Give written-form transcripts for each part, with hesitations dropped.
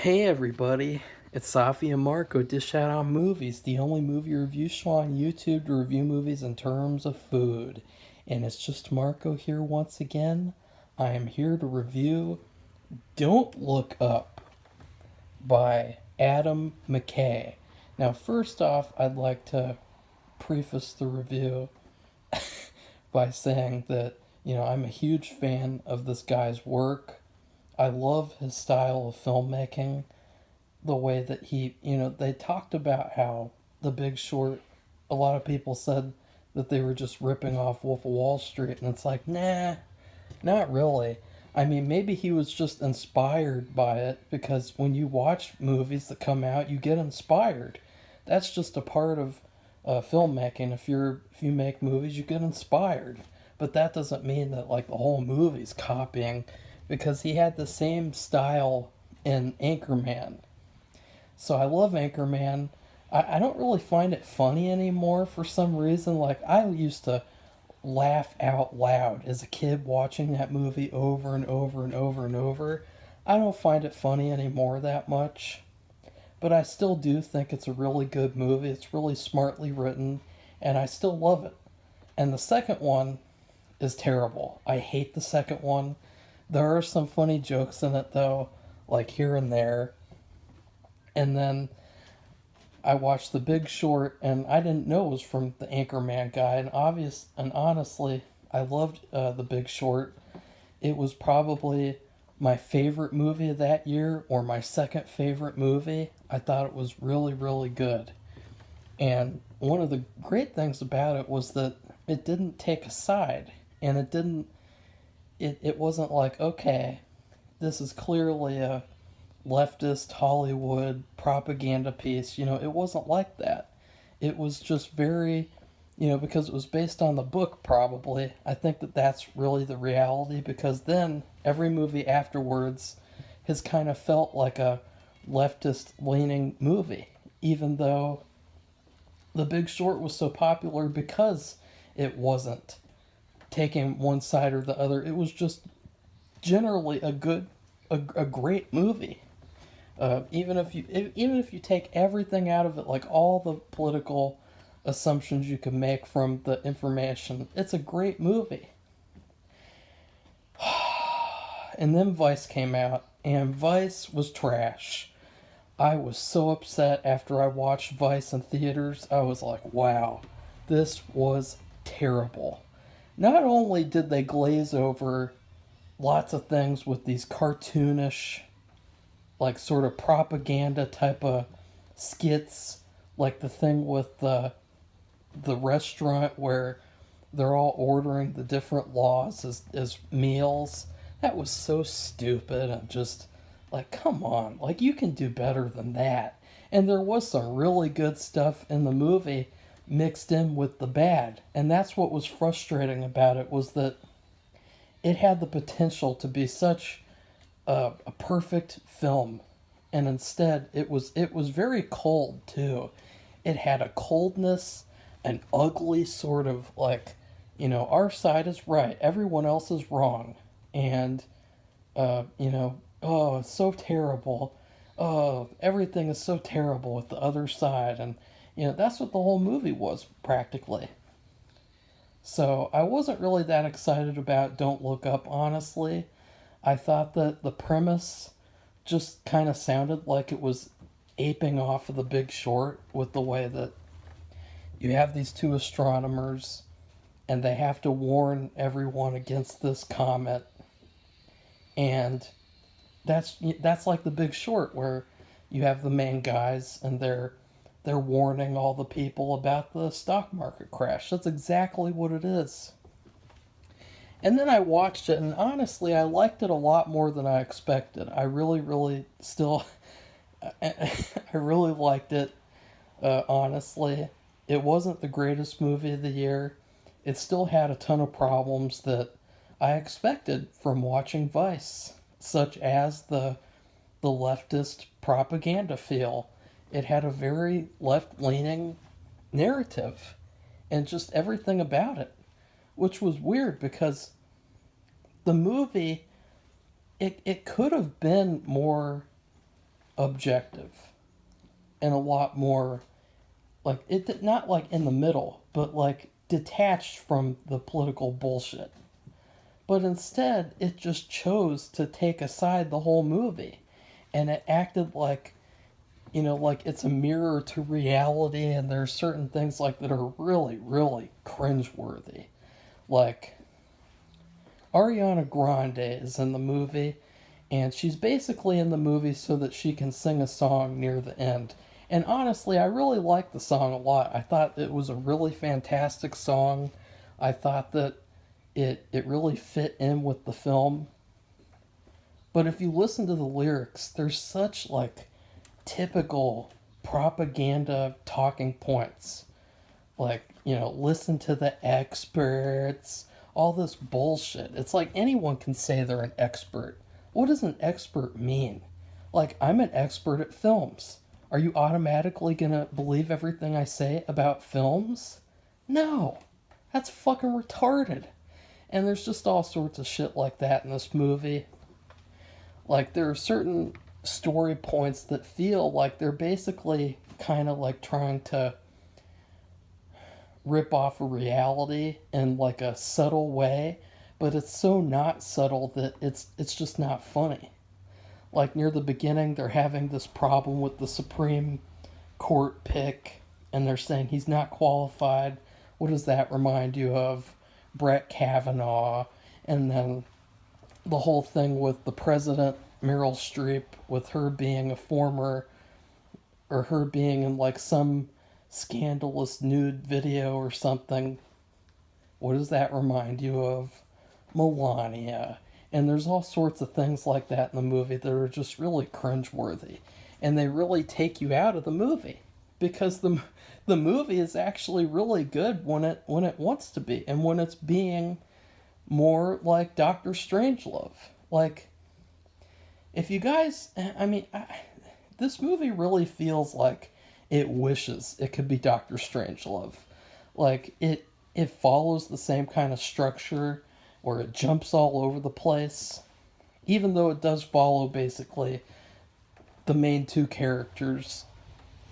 Hey everybody, it's Safi and Marco Dish Out on Movies, the only movie review show on YouTube to review movies in terms of food. And it's just Marco here once again. I am here to review Don't Look Up by Adam McKay. Now, first off, I'd like to preface the review by saying that, I'm a huge fan of this guy's work. I love his style of filmmaking, the way that they talked about how The Big Short, a lot of people said that they were just ripping off Wolf of Wall Street, and it's like, nah, not really. I mean, maybe he was just inspired by it because when you watch movies that come out, you get inspired. That's just a part of filmmaking. If you make movies, you get inspired, but that doesn't mean that like the whole movie's copying, because he had the same style in Anchorman. So I love Anchorman. I don't really find it funny anymore for some reason. Like, I used to laugh out loud as a kid watching that movie over and over and over and over. I don't find it funny anymore that much. But I still do think it's a really good movie. It's really smartly written, and I still love it. And the second one is terrible. I hate the second one. There are some funny jokes in it, though, like here and there. And then I watched The Big Short, and I didn't know it was from the Anchorman guy. And honestly, I loved The Big Short. It was probably my favorite movie of that year, or my second favorite movie. I thought it was really, really good. And one of the great things about it was that it didn't take a side, and it wasn't like, okay, this is clearly a leftist Hollywood propaganda piece. It wasn't like that. It was just very, because it was based on the book, probably. I think that that's really the reality, because then every movie afterwards has kind of felt like a leftist leaning movie, even though The Big Short was so popular because it wasn't taking one side or the other. It was just generally a great movie. Even if you take everything out of it, like all the political assumptions you can make from the information, it's a great movie. And then Vice came out, and Vice was trash. I was so upset after I watched Vice in theaters. I was like, wow, this was terrible. Not only did they glaze over lots of things with these cartoonish, like sort of propaganda type of skits, like the thing with the restaurant where they're all ordering the different laws as meals. That was so stupid and just like, come on, like you can do better than that. And there was some really good stuff in the movie mixed in with the bad, and that's what was frustrating about it, was that it had the potential to be such a perfect film, and instead it was very cold too. It had a coldness, an ugly sort of like, our side is right, everyone else is wrong, and oh, it's so terrible. Oh, everything is so terrible with the other side, and that's what the whole movie was practically. So I wasn't really that excited about Don't Look Up, honestly. I thought that the premise just kind of sounded like it was aping off of The Big Short, with the way that you have these two astronomers and they have to warn everyone against this comet. And that's like The Big Short, where you have the main guys and they're warning all the people about the stock market crash. That's exactly what it is. And then I watched it, and honestly, I liked it a lot more than I expected. I really, really still, I really liked it, honestly. It wasn't the greatest movie of the year. It still had a ton of problems that I expected from watching Vice, such as the leftist propaganda feel. It had a very left leaning narrative and just everything about it, which was weird because the movie, it could have been more objective and a lot more like it, not like in the middle, but like detached from the political bullshit. But instead, it just chose to take aside the whole movie. And it acted like, like it's a mirror to reality, and there's certain things like that are really, really cringeworthy. Like, Ariana Grande is in the movie, and she's basically in the movie so that she can sing a song near the end. And honestly, I really liked the song a lot. I thought it was a really fantastic song. I thought that it really fit in with the film. But if you listen to the lyrics, there's such like typical propaganda talking points. Like, listen to the experts, all this bullshit. It's like anyone can say they're an expert. What does an expert mean? Like, I'm an expert at films. Are you automatically gonna believe everything I say about films? No. That's fucking retarded. And there's just all sorts of shit like that in this movie. Like, there are certain story points that feel like they're basically kind of like trying to rip off a reality in like a subtle way, but it's so not subtle that it's just not funny. Like near the beginning, they're having this problem with the Supreme Court pick, and they're saying he's not qualified. What does that remind you of? Brett Kavanaugh. And then the whole thing with the president, Meryl Streep, with her being a former, or her being in like some scandalous nude video or something. What does that remind you of? Melania. And there's all sorts of things like that in the movie that are just really cringeworthy. And they really take you out of the movie. Because the movie is actually really good when it wants to be. And when it's being more like Doctor Strangelove. Like, if you guys, this movie really feels like it wishes it could be Doctor Strangelove. Like, it follows the same kind of structure where it jumps all over the place. Even though it does follow basically the main two characters.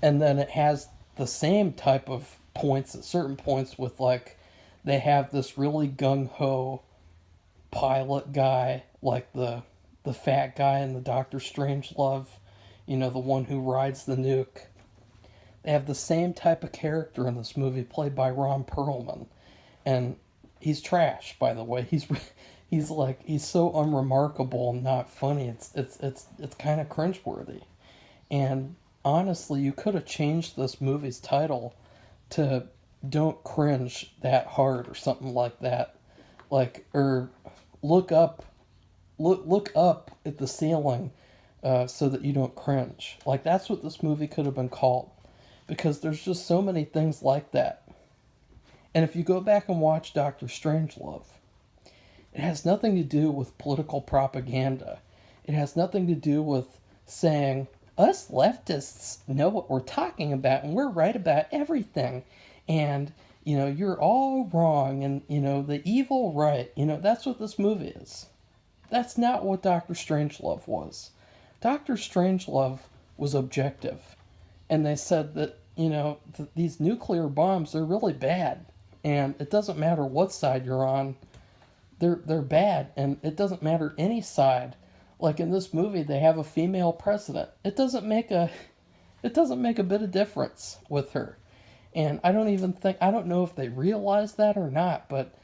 And then it has the same type of points at certain points with like, they have this really gung-ho pilot guy, like the fat guy in the Doctor Strangelove, the one who rides the nuke. They have the same type of character in this movie, played by Ron Perlman, and he's trash. By the way, he's so unremarkable and not funny. It's kind of cringeworthy, and honestly, you could have changed this movie's title to "Don't Cringe That Hard" or something like that, like or look up at the ceiling so that you don't cringe. Like, that's what this movie could have been called, because there's just so many things like that. And if you go back and watch Doctor Strangelove, it has nothing to do with political propaganda. It has nothing to do with saying, us leftists know what we're talking about and we're right about everything. And, you're all wrong and, the evil right. That's what this movie is. That's not what Doctor Strangelove was. Doctor Strangelove was objective. And they said that, these nuclear bombs, they're really bad. And it doesn't matter what side you're on. They're bad. And it doesn't matter any side. Like in this movie, they have a female president. It doesn't make a bit of difference with her. And I don't know if they realize that or not, but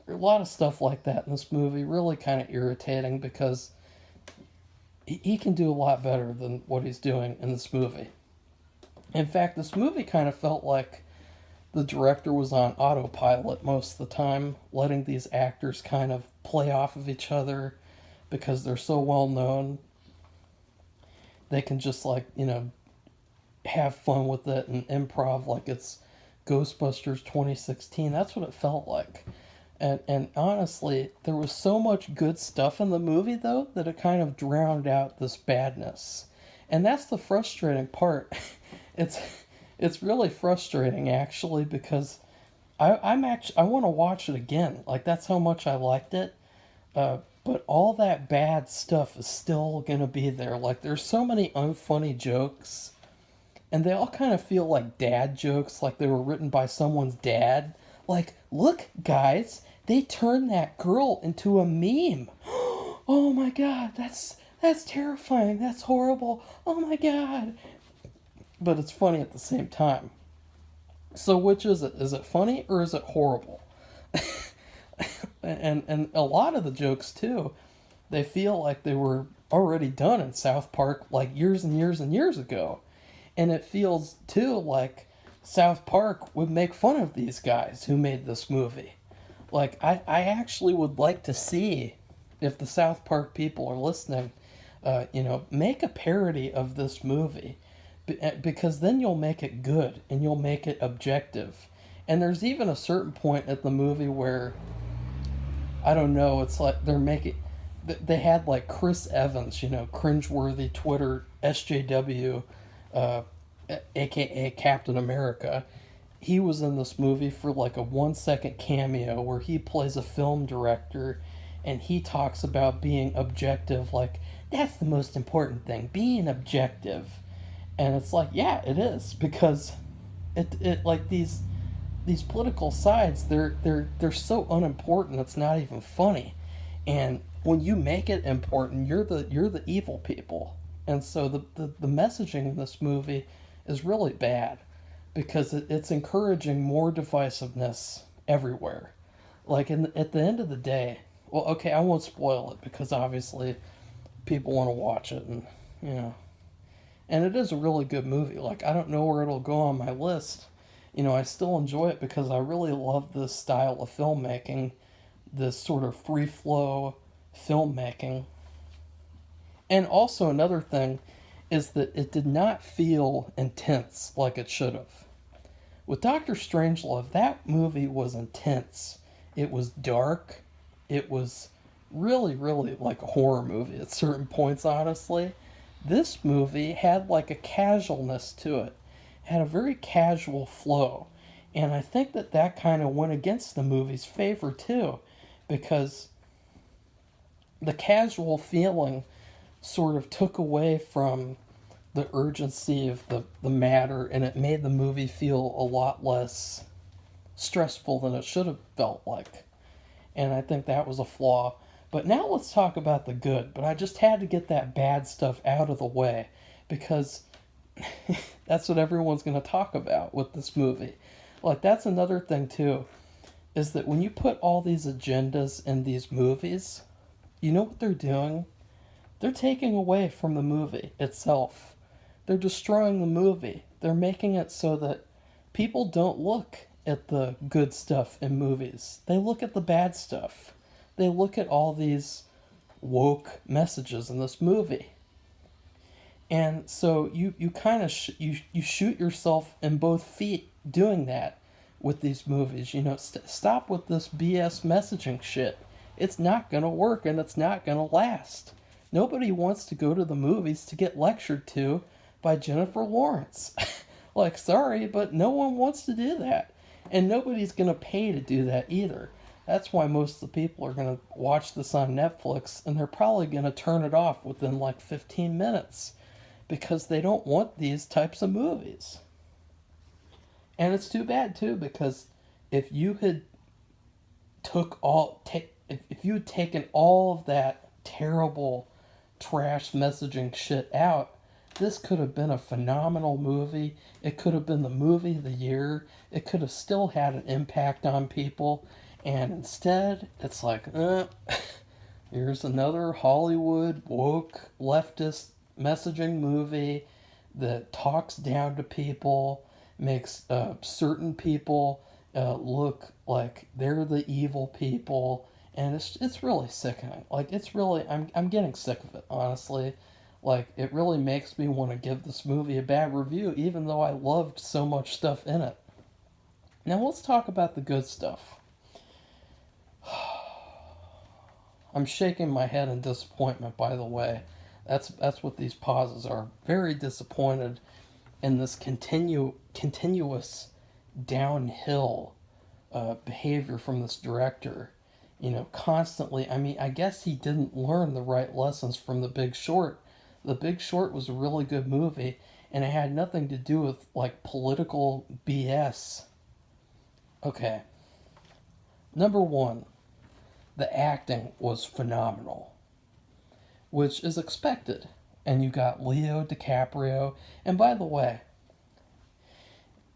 a lot of stuff like that in this movie really kind of irritating, because he can do a lot better than what he's doing in this movie. In fact, this movie kind of felt like the director was on autopilot most of the time, letting these actors kind of play off of each other because they're so well known. They can just have fun with it and improv like it's Ghostbusters 2016. That's what it felt like. And honestly, there was so much good stuff in the movie, though, that it kind of drowned out this badness. And that's the frustrating part. It's really frustrating, actually, because I want to watch it again. Like, that's how much I liked it. but all that bad stuff is still gonna be there. Like, there's so many unfunny jokes, and they all kind of feel like dad jokes, like they were written by someone's dad. Like, look, guys, they turned that girl into a meme. Oh my god, that's terrifying. That's horrible. Oh my god. But it's funny at the same time. So which is it? Is it funny or is it horrible? And a lot of the jokes too, they feel like they were already done in South Park like years and years and years ago. And it feels too like South Park would make fun of these guys who made this movie. Like, I actually would like to see, if the South Park people are listening, make a parody of this movie. Because then you'll make it good and you'll make it objective. And there's even a certain point at the movie where, I don't know, it's like they're making. They had like Chris Evans, cringeworthy Twitter SJW, aka Captain America. He was in this movie for like a 1 second cameo where he plays a film director and he talks about being objective. Like, that's the most important thing, being objective. And it's like, yeah, it is, because it like these political sides, they're so unimportant it's not even funny. And when you make it important, you're the evil people. And so the messaging in this movie is really bad, because it's encouraging more divisiveness everywhere. Like, at the end of the day, well, okay, I won't spoil it because obviously people want to watch it, and you know, and it is a really good movie. Like, I don't know where it'll go on my list. I still enjoy it because I really love this style of filmmaking, this sort of free flow filmmaking. And also, another thing is that it did not feel intense like it should have. With Doctor Strangelove, that movie was intense. It was dark. It was really, really like a horror movie at certain points, honestly. This movie had like a casualness to it, had a very casual flow. And I think that kind of went against the movie's favor too, because the casual feeling sort of took away from the urgency of the matter, and it made the movie feel a lot less stressful than it should have felt like. And I think that was a flaw. But now let's talk about the good. But I just had to get that bad stuff out of the way, because that's what everyone's going to talk about with this movie. Like, that's another thing too, is that when you put all these agendas in these movies, you know what they're doing? They're taking away from the movie itself. They're destroying the movie. They're making it so that people don't look at the good stuff in movies. They look at the bad stuff. They look at all these woke messages in this movie. And so you kind of you shoot yourself in both feet doing that with these movies. Stop with this BS messaging shit. It's not going to work, and it's not going to last. Nobody wants to go to the movies to get lectured to by Jennifer Lawrence. Like, sorry, but no one wants to do that. And nobody's going to pay to do that either. That's why most of the people are going to watch this on Netflix, and they're probably going to turn it off within like 15 minutes, because they don't want these types of movies. And it's too bad too, because if you had if you had taken all of that terrible trash messaging shit out, this could have been a phenomenal movie. It could have been the movie of the year. It could have still had an impact on people. And instead, it's like, here's another Hollywood woke leftist messaging movie that talks down to people, makes certain people look like they're the evil people, and it's really sickening. Like, it's really, I'm getting sick of it, honestly. Like, it really makes me want to give this movie a bad review, even though I loved so much stuff in it. Now let's talk about the good stuff. I'm shaking my head in disappointment, by the way. That's what these pauses are. Very disappointed in this continuous downhill behavior from this director. constantly. I mean, I guess he didn't learn the right lessons from The Big Short. The Big Short was a really good movie, and it had nothing to do with like political BS. Okay, number one, the acting was phenomenal, which is expected. And you got Leo DiCaprio. And by the way,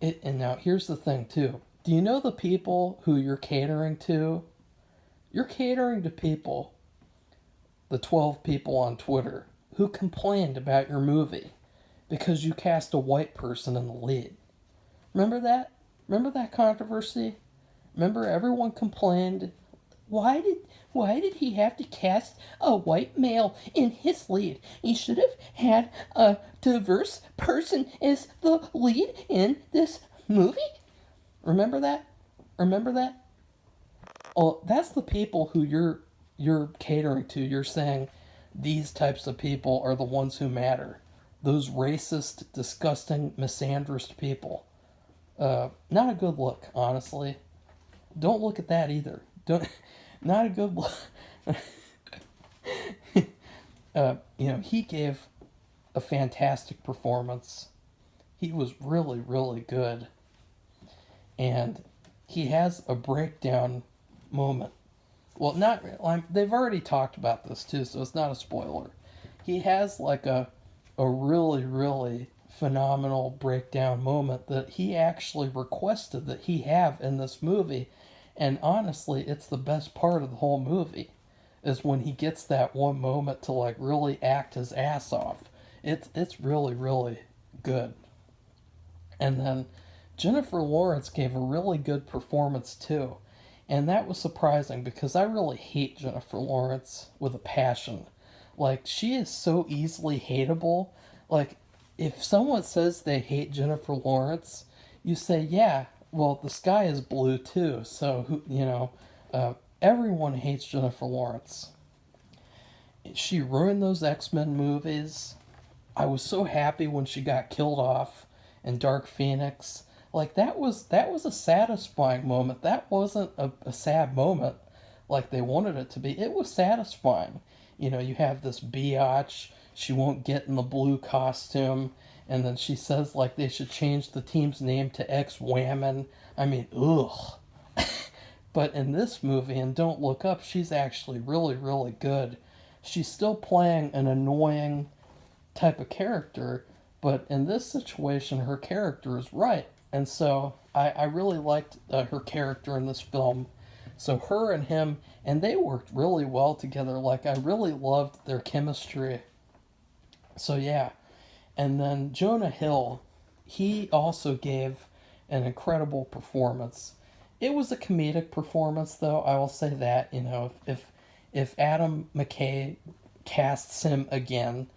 and now here's the thing too. Do you know the people who you're catering to? You're catering to people, the 12 people on Twitter, who complained about your movie because you cast a white person in the lead. Remember that? Remember that controversy? Remember everyone complained, why did why did he have to cast a white male in his lead? He should have had a diverse person as the lead in this movie? Remember that? Remember that? Oh, that's the people who you're catering to. You're saying these types of people are the ones who matter. Those racist, disgusting, misandrist people. Not a good look, honestly. Don't look at that either. Don't. Not a good look. He gave a fantastic performance. He was really, really good, and he has a breakdown moment. Well, not they've already talked about this too, so it's not a spoiler. He has like a really, really phenomenal breakdown moment that he actually requested that he have in this movie. And honestly, it's the best part of the whole movie is when he gets that one moment to like really act his ass off. It's really, really good. And then Jennifer Lawrence gave a really good performance too. And that was surprising because I really hate Jennifer Lawrence with a passion. Like, she is so easily hateable. Like, if someone says they hate Jennifer Lawrence, you say, yeah, well, the sky is blue too. So, everyone hates Jennifer Lawrence. She ruined those X-Men movies. I was so happy when she got killed off in Dark Phoenix. Like, that was a satisfying moment. That wasn't a sad moment like they wanted it to be. It was satisfying. You have this biatch. She won't get in the blue costume, and then she says like they should change the team's name to X Whammon. I mean, ugh. But in this movie, and Don't Look Up, she's actually really, really good. She's still playing an annoying type of character, but in this situation, her character is right. And so I really liked her character in this film. So her and him, and they worked really well together. Like, I really loved their chemistry. So yeah. And then Jonah Hill, he also gave an incredible performance. It was a comedic performance, though. I will say that. If Adam McKay casts him again,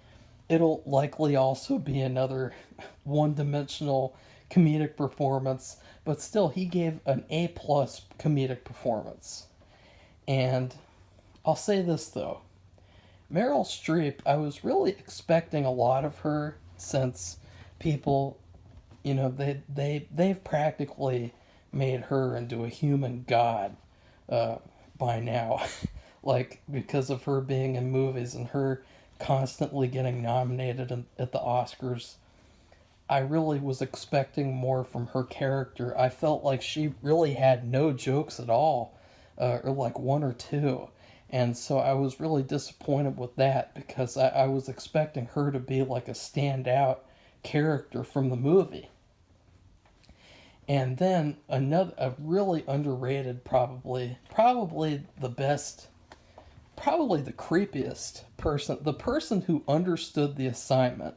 it'll likely also be another one-dimensional comedic performance. But still, he gave an A-plus comedic performance. And I'll say this though, Meryl Streep, I was really expecting a lot of her since people, they've practically made her into a human god by now, like because of her being in movies and her constantly getting nominated at the Oscars. I really was expecting more from her character. I felt like she really had no jokes at all, or like one or two. And so I was really disappointed with that because I was expecting her to be like a standout character from the movie. And then a really underrated, probably the best, probably the creepiest person, the person who understood the assignment,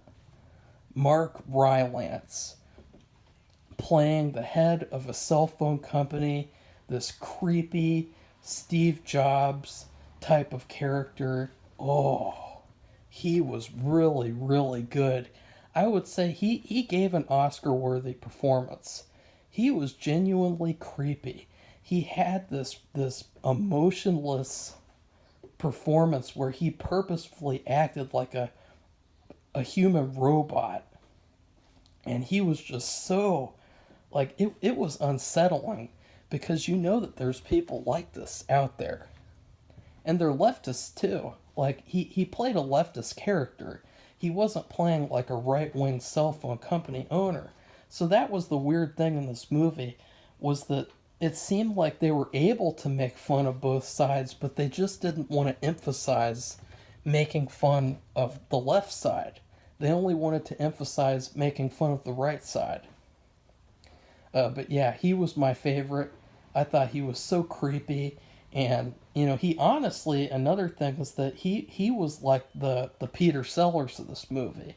Mark Rylance, playing the head of a cell phone company, this creepy Steve Jobs type of character. Oh, he was really, really good. I would say he gave an Oscar worthy performance. He was genuinely creepy. He had this emotionless performance where he purposefully acted like a human robot. And he was just so, like, it was unsettling because you know that there's people like this out there. And they're leftists too. Like he played a leftist character. He wasn't playing like a right-wing cell phone company owner. So that was the weird thing in this movie, was that it seemed like they were able to make fun of both sides, but they just didn't want to emphasize making fun of the left side. They only wanted to emphasize making fun of the right side. But yeah, he was my favorite. I thought he was so creepy. And, he honestly, another thing is that he was like the Peter Sellers of this movie.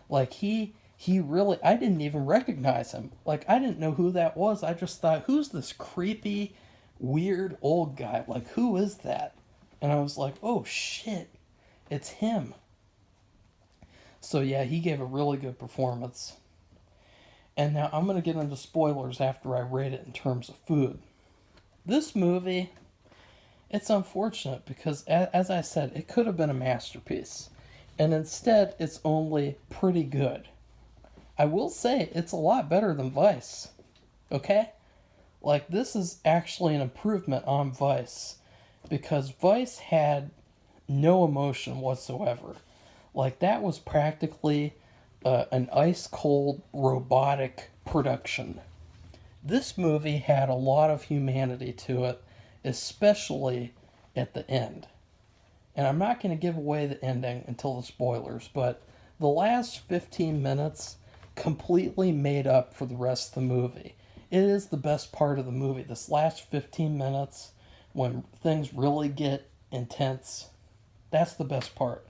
Like, he really, I didn't even recognize him. Like, I didn't know who that was. I just thought, who's this creepy, weird old guy? Like, who is that? And I was like, oh shit, it's him. So yeah, he gave a really good performance. And now I'm going to get into spoilers after I rate it in terms of food. This movie, it's unfortunate because, as I said, it could have been a masterpiece. And instead, it's only pretty good. I will say, it's a lot better than Vice. Okay? Like, this is actually an improvement on Vice. Because Vice had no emotion whatsoever. Like, that was practically an ice cold robotic production. This movie had a lot of humanity to it, especially at the end. And I'm not going to give away the ending until the spoilers, but the last 15 minutes completely made up for the rest of the movie. It is the best part of the movie. This last 15 minutes, when things really get intense, that's the best part.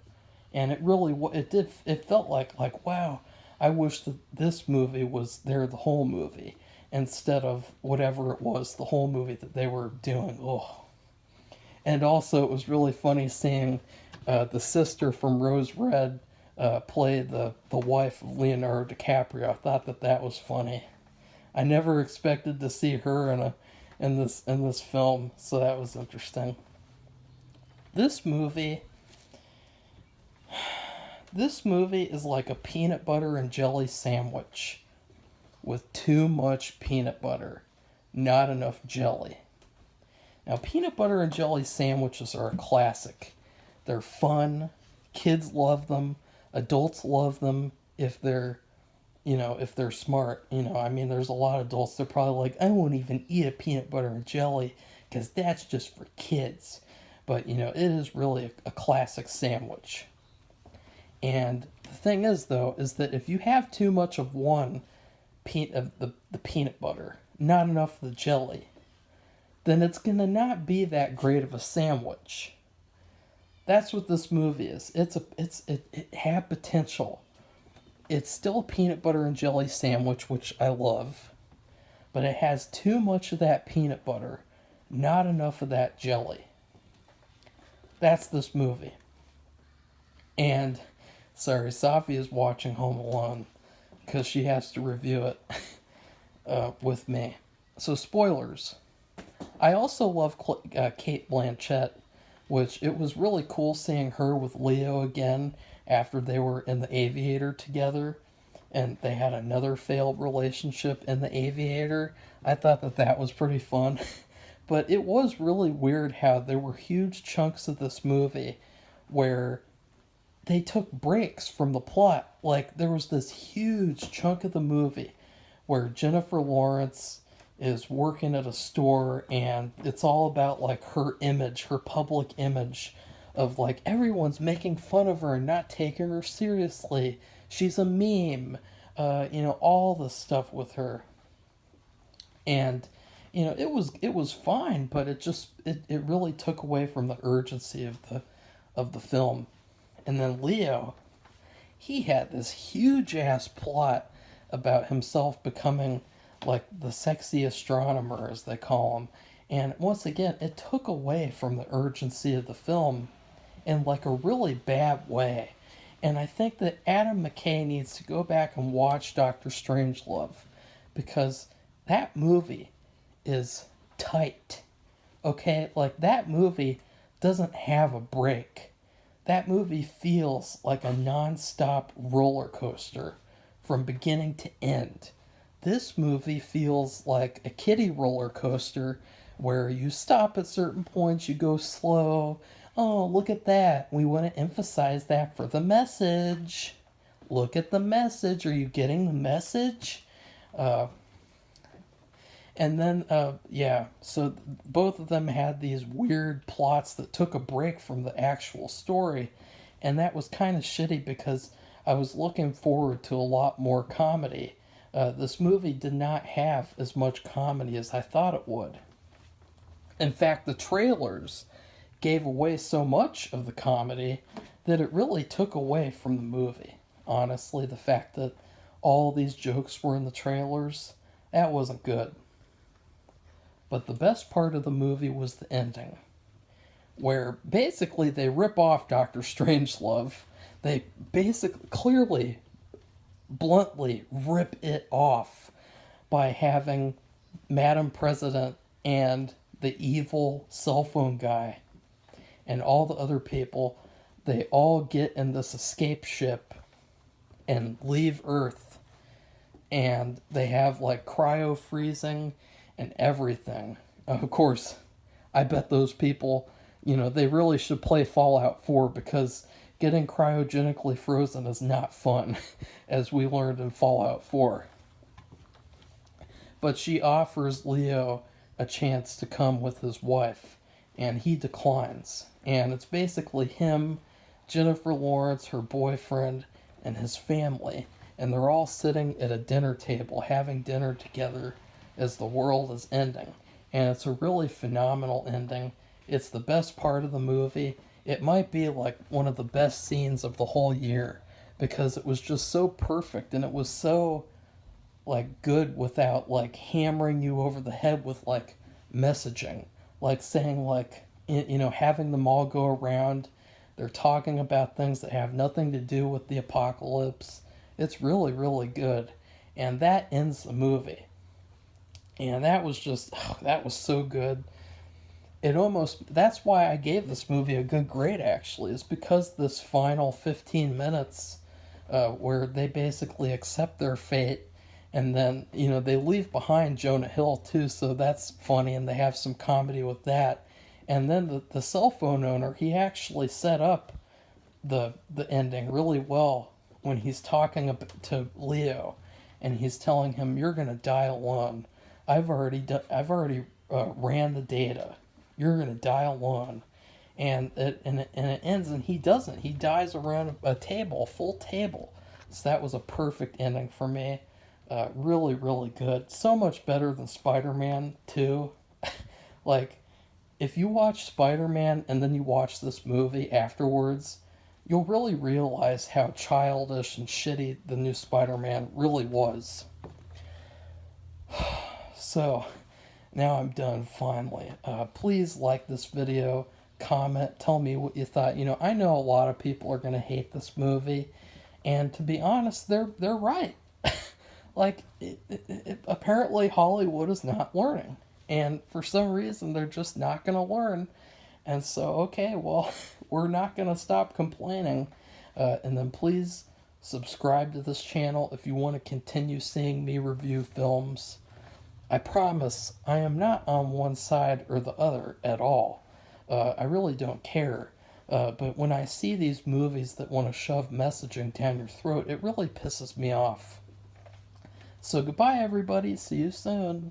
And it felt like wow, I wish that this movie was there the whole movie instead of whatever it was the whole movie that they were doing. Oh, and also it was really funny seeing the sister from Rose Red play the wife of Leonardo DiCaprio. I thought that was funny. I never expected to see her in this film, so that was interesting. This movie is like a peanut butter and jelly sandwich with too much peanut butter, not enough jelly. Now, peanut butter and jelly sandwiches are a classic. They're fun. Kids love them. Adults love them if they're smart. There's a lot of adults that are probably like, I won't even eat a peanut butter and jelly because that's just for kids. But, it is really a classic sandwich. And the thing is, though, is that if you have too much of one of the peanut butter, not enough of the jelly, then it's going to not be that great of a sandwich. That's what this movie is. It had potential. It's still a peanut butter and jelly sandwich, which I love, but it has too much of that peanut butter, not enough of that jelly. That's this movie. And sorry, Safi is watching Home Alone because she has to review it with me. So, spoilers. I also love Cate Blanchett, which it was really cool seeing her with Leo again after they were in The Aviator together, and they had another failed relationship in The Aviator. I thought that was pretty fun. But it was really weird how there were huge chunks of this movie where they took breaks from the plot. Like, there was this huge chunk of the movie where Jennifer Lawrence is working at a store, and it's all about, like, her image, her public image of, like, everyone's making fun of her and not taking her seriously. She's a meme. All the stuff with her. And, it was fine, but it really took away from the urgency of the film. And then Leo, he had this huge ass plot about himself becoming like the sexy astronomer, as they call him. And once again, it took away from the urgency of the film in like a really bad way. And I think that Adam McKay needs to go back and watch Doctor Strangelove, because that movie is tight. Okay? Like, that movie doesn't have a break. That movie feels like a non-stop roller coaster from beginning to end. This movie feels like a kiddie roller coaster where you stop at certain points, you go slow. Oh, look at that. We want to emphasize that for the message. Look at the message. Are you getting the message? Uh, and then, yeah, so both of them had these weird plots that took a break from the actual story. And that was kind of shitty because I was looking forward to a lot more comedy. This movie did not have as much comedy as I thought it would. In fact, the trailers gave away so much of the comedy that it really took away from the movie. Honestly, the fact that all these jokes were in the trailers, that wasn't good. But the best part of the movie was the ending, where basically they rip off Doctor Strangelove. They basically, clearly, bluntly rip it off by having Madam President and the evil cell phone guy and all the other people, they all get in this escape ship and leave Earth. And they have like cryo freezing and everything. Of course, I bet those people, they really should play Fallout 4 because getting cryogenically frozen is not fun, as we learned in Fallout 4. But she offers Leo a chance to come with his wife, and he declines. And it's basically him, Jennifer Lawrence, her boyfriend, and his family. And they're all sitting at a dinner table having dinner together as the world is ending. And it's a really phenomenal ending. It's the best part of the movie. It might be like one of the best scenes of the whole year because it was just so perfect and it was so like good without like hammering you over the head with like messaging, like saying like having them all go around, they're talking about things that have nothing to do with the apocalypse. It's really, really good. And that ends the movie. And that was just, that was so good. That's why I gave this movie a good grade actually, is because this final 15 minutes where they basically accept their fate and then, they leave behind Jonah Hill too, so that's funny and they have some comedy with that. And then the cell phone owner, he actually set up the ending really well when he's talking to Leo and he's telling him, "You're going to die alone. I've already ran the data. You're going to die alone." And it ends and he doesn't. He dies around a table, a full table. So that was a perfect ending for me. Really, really good. So much better than Spider-Man 2. Like, if you watch Spider-Man and then you watch this movie afterwards, you'll really realize how childish and shitty the new Spider-Man really was. So, now I'm done finally. Please like this video, comment, tell me what you thought. I know a lot of people are going to hate this movie, and to be honest, they're right. Like, apparently Hollywood is not learning. And for some reason, they're just not going to learn. And so, okay, well, we're not going to stop complaining. And then please subscribe to this channel if you want to continue seeing me review films. I promise I am not on one side or the other at all. I really don't care. But when I see these movies that want to shove messaging down your throat, it really pisses me off. So goodbye, everybody. See you soon.